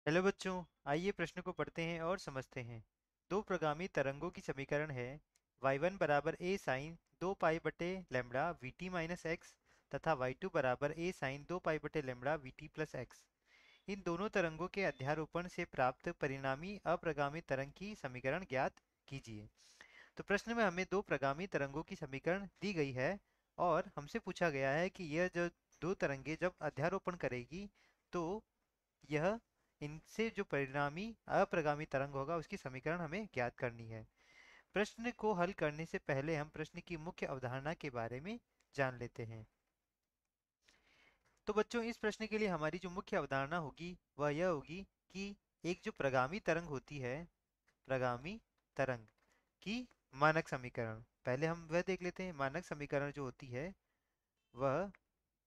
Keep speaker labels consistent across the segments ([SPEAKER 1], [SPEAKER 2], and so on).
[SPEAKER 1] Hello बच्चों, आइए प्रश्न को पढ़ते हैं और समझते हैं। दो प्रगामी तरंगों की समीकरण है y1 बराबर a साइन 2 पाई बटे lambda V T minus X तथा y2 बराबर a साइन 2 पाई बटे lambda V T plus X. इन दोनों तरंगों के अध्यारोपण से प्राप्त परिणामी अप्रगामी तरंग की समीकरण ज्ञात कीजिए। तो प्रश्न में हमें दो प्रगामी तरंगों की समीकरण दी गई है और हमसे पूछा गया है कि यह जो दो तरंगे जब अध्यारोपण करेगी तो यह इनसे जो परिणामी अप्रगामी तरंग होगा उसकी समीकरण हमें ज्ञात करनी है। प्रश्न को हल करने से पहले हम प्रश्न की मुख्य अवधारणा के बारे में जान लेते हैं। तो बच्चों, इस प्रश्न के लिए हमारी जो मुख्य अवधारणा होगी वह यह होगी कि एक जो प्रगामी तरंग होती है, प्रगामी तरंग की मानक समीकरण, पहले हम वह देख लेते हैं। मानक समीकरण जो होती है वह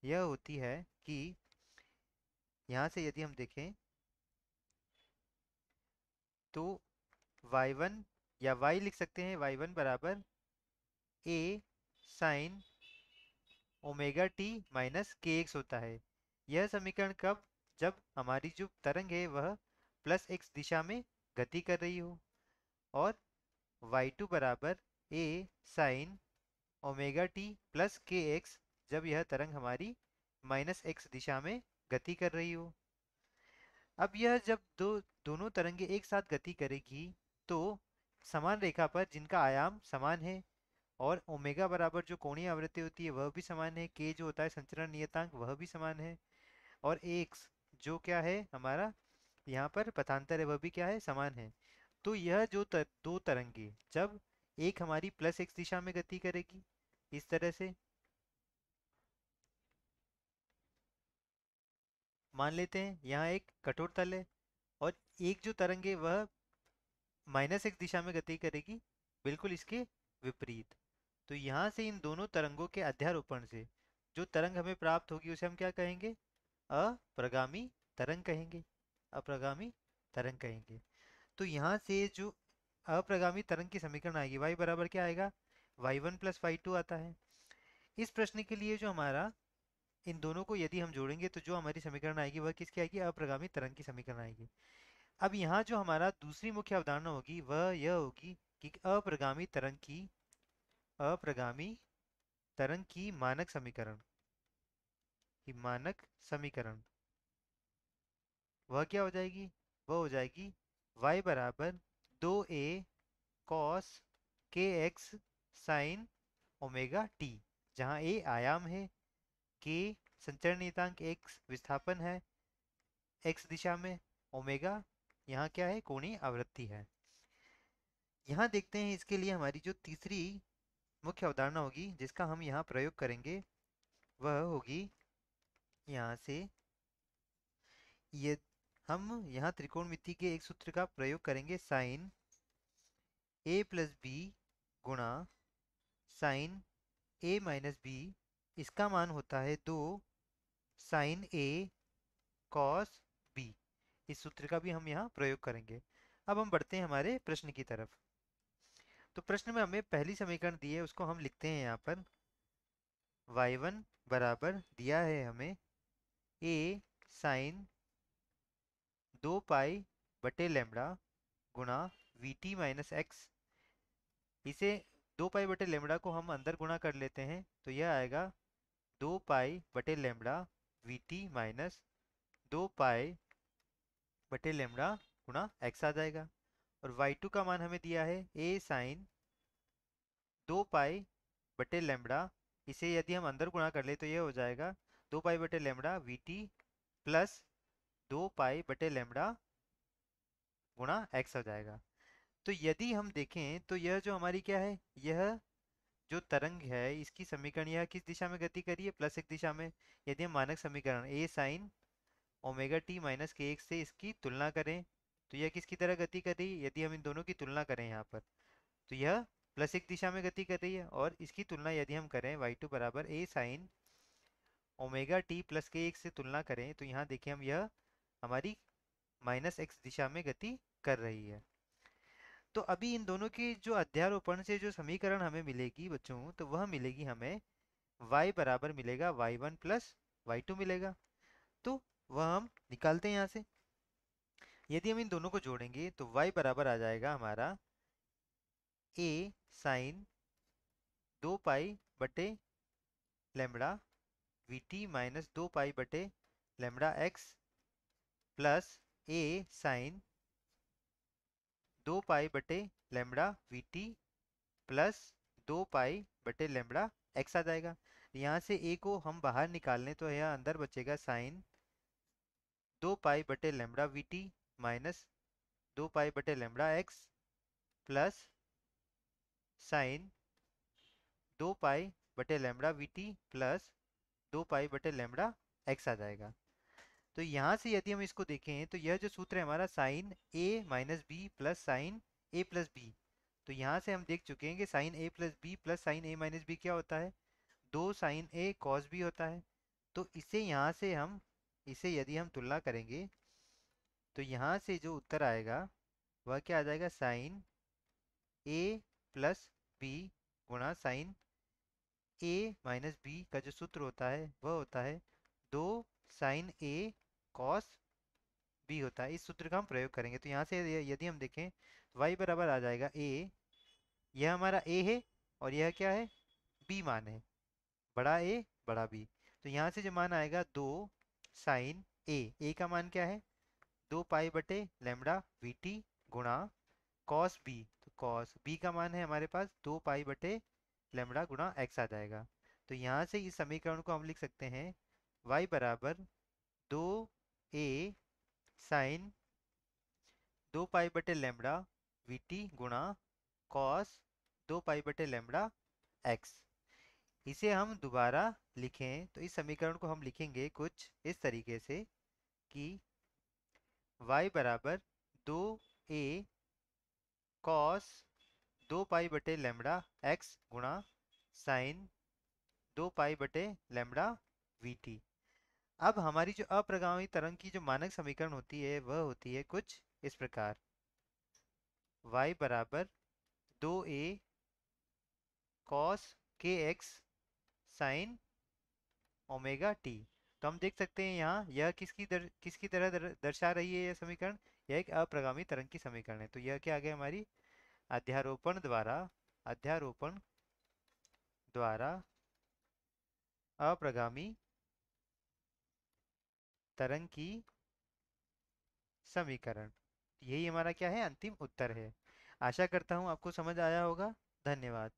[SPEAKER 1] यह होती है कि यहाँ से यदि हम देखें तो y1 या y लिख सकते हैं, y1 बराबर a sine omega T minus के एक्स होता है। यह समीकरण कब? जब हमारी जो तरंग है वह प्लस एक्स दिशा में गति कर रही हो। और y2 बराबर a sine omega T plus के एक्स जब यह तरंग हमारी माइनस एक्स दिशा में गति कर रही हो। अब यह जब दोनों तरंगे एक साथ गति करेगी तो समान रेखा पर जिनका आयाम समान है और ओमेगा बराबर जो कोणीय आवृत्ति होती है वह भी समान है, के जो होता है संचरण नियतांक वह भी समान है, और एक्स जो क्या है हमारा यहाँ पर पथांतर है वह भी क्या है, समान है। तो यह जो दो तरंगे जब एक हमारी प्लस एक्स दिशा में गति करेगी इस तरह से, मान लेते हैं यहाँ एक कठोर तल है, और एक जो तरंग है वह माइनस एक्स दिशा में गति करेगी बिल्कुल इसके विपरीत। तो यहाँ से इन दोनों तरंगों के अध्यारोपण से जो तरंग हमें प्राप्त होगी उसे हम क्या कहेंगे? अप्रगामी तरंग कहेंगे। अप्रगामी तरंग कहेंगे। तो यहाँ से जो अप्रगामी तरंग की समीकरण आएगी y बराबर क्या आएगा? y1 प्लस y2 आता है। इस प्रश्न के लिए जो हमारा इन दोनों को यदि हम जोड़ेंगे तो जो हमारी समीकरण आएगी वह किसकी आएगी? अप्रगामी तरंग की समीकरण आएगी। अब यहाँ जो हमारा दूसरी मुख्य अवधारणा होगी वह यह होगी कि अप्रगामी तरंग की मानक समीकरण, की मानक समीकरण वह क्या हो जाएगी? वह हो जाएगी y बराबर 2a कॉस के एक्स साइन ओमेगा टी, जहाँ a आयाम है, k संचरण नियतांक, x विस्थापन है x दिशा में, ओमेगा यहाँ क्या है? कोणीय आवृत्ति है। यहाँ देखते हैं इसके लिए हमारी जो तीसरी मुख्य अवधारणा होगी जिसका हम यहाँ प्रयोग करेंगे वह होगी यहाँ से ये, हम यहाँ त्रिकोणमिति के एक सूत्र का प्रयोग करेंगे, साइन a प्लस बी गुणा साइन a माइनस बी, इसका मान होता है 2 साइन a कॉस b। इस सूत्र का भी हम यहाँ प्रयोग करेंगे। अब हम बढ़ते हैं हमारे प्रश्न की तरफ। तो प्रश्न में हमें पहली समीकरण दी है उसको हम लिखते हैं यहाँ पर। y1 बराबर दिया है हमें a साइन 2 पाई बटे लैम्बडा गुणा वी टी माइनस एक्स। इसे 2 पाई बटे लैम्बडा को हम अंदर गुणा कर लेते हैं तो यह आएगा 2 पाई बटे lambda V T minus 2 pi बटे लैम्बडा गुणा एक्स आ जाएगा। और y2 का मान हमें दिया है a साइन 2 पाई बटे लैम्बडा, इसे यदि हम अंदर गुणा कर ले तो यह हो जाएगा 2 पाई बटे lambda V T plus 2 pi बटे लैम्बडा गुणा एक्स हो जाएगा। तो यदि हम देखें तो यह जो हमारी क्या है, यह जो तरंग है इसकी समीकरण यह किस दिशा में गति करी है? प्लस एक दिशा में। यदि हम मानक समीकरण a sine omega T minus के एक्स से इसकी तुलना करें तो यह किसकी तरह गति कर रही है? यदि हम इन दोनों की तुलना करें यहाँ पर तो यह प्लस एक दिशा में गति कर रही है, और इसकी तुलना यदि हम करें y2 बराबर a sine omega T plus के एक्स से तुलना करें तो यहाँ देखिए हम यह हमारी माइनस एक्स दिशा में गति कर रही है। तो अभी इन दोनों की जो अध्यारोपण से जो समीकरण हमें मिलेगी बच्चों, तो वह मिलेगी हमें y बराबर मिलेगा y1 प्लस y2 मिलेगा। तो वह हम निकालते हैं यहाँ से। यदि हम इन दोनों को जोड़ेंगे तो y बराबर आ जाएगा हमारा a साइन 2 पाई बटे lambda V T minus 2 pi बटे lambda x plus a sine 2 pi बटे lambda V T plus 2 pi बटे लैम्बडा x आ जाएगा। यहाँ से a को हम बाहर निकाल लें तो यह अंदर बचेगा साइन 2 पाई बटे lambda V T minus 2 pi बटे lambda x plus sign 2 pi बटे lambda V T plus 2 pi बटे लैम्बडा x आ जाएगा। तो यहाँ से यदि हम इसको देखें तो यह जो सूत्र है हमारा sine a minus B plus sine a plus B, तो यहाँ से हम देख चुके हैं कि sine a plus B plus sine a minus B क्या होता है, 2 साइन a कॉस बी होता है। तो इसे यहाँ से हम इसे यदि हम तुलना करेंगे तो यहाँ से जो उत्तर आएगा वह क्या आ जाएगा, साइन a प्लस बी गुणा साइन a माइनस बी का जो सूत्र होता है वह होता है 2 साइन a कॉस बी होता है। इस सूत्र का हम प्रयोग करेंगे तो यहाँ से यदि हम देखें y बराबर आ जाएगा a, यह हमारा a है और यह क्या है, b मान है, बड़ा a बड़ा b। तो यहाँ से जो मान आएगा 2 साइन a का मान क्या है 2 पाई बटे लैम्बडा वी टी गुणा कॉस बी, तो कॉस बी का मान है हमारे पास 2 पाई बटे लैम्बडा गुणा x आ जाएगा। तो यहाँ से इस समीकरण को हम लिख सकते हैं y बराबर 2 a साइन 2 पाई बटे लैम्बडा वी टी गुणा कॉस 2 पाई बटे लैम्बडा x। इसे हम दोबारा लिखें तो इस समीकरण को हम लिखेंगे कुछ इस तरीके से कि y बराबर 2 a कॉस 2 पाई बटे लैम्बडा x गुणा साइन 2 पाई बटे लैम्बडा वी टी। अब हमारी जो अप्रगामी तरंग की जो मानक समीकरण होती है वह होती है कुछ इस प्रकार, y बराबर 2 a कॉस के एक्स साइन ओमेगा टी। तो हम देख सकते हैं यहाँ यह किसकी तरह दर्शा रही है यह समीकरण, यह एक अप्रगामी तरंग की समीकरण है। तो यह क्या आ गया हमारी अध्यारोपण द्वारा अप्रगामी तरंग की समीकरण, यही हमारा क्या है अंतिम उत्तर है। आशा करता हूँ आपको समझ आया होगा। धन्यवाद।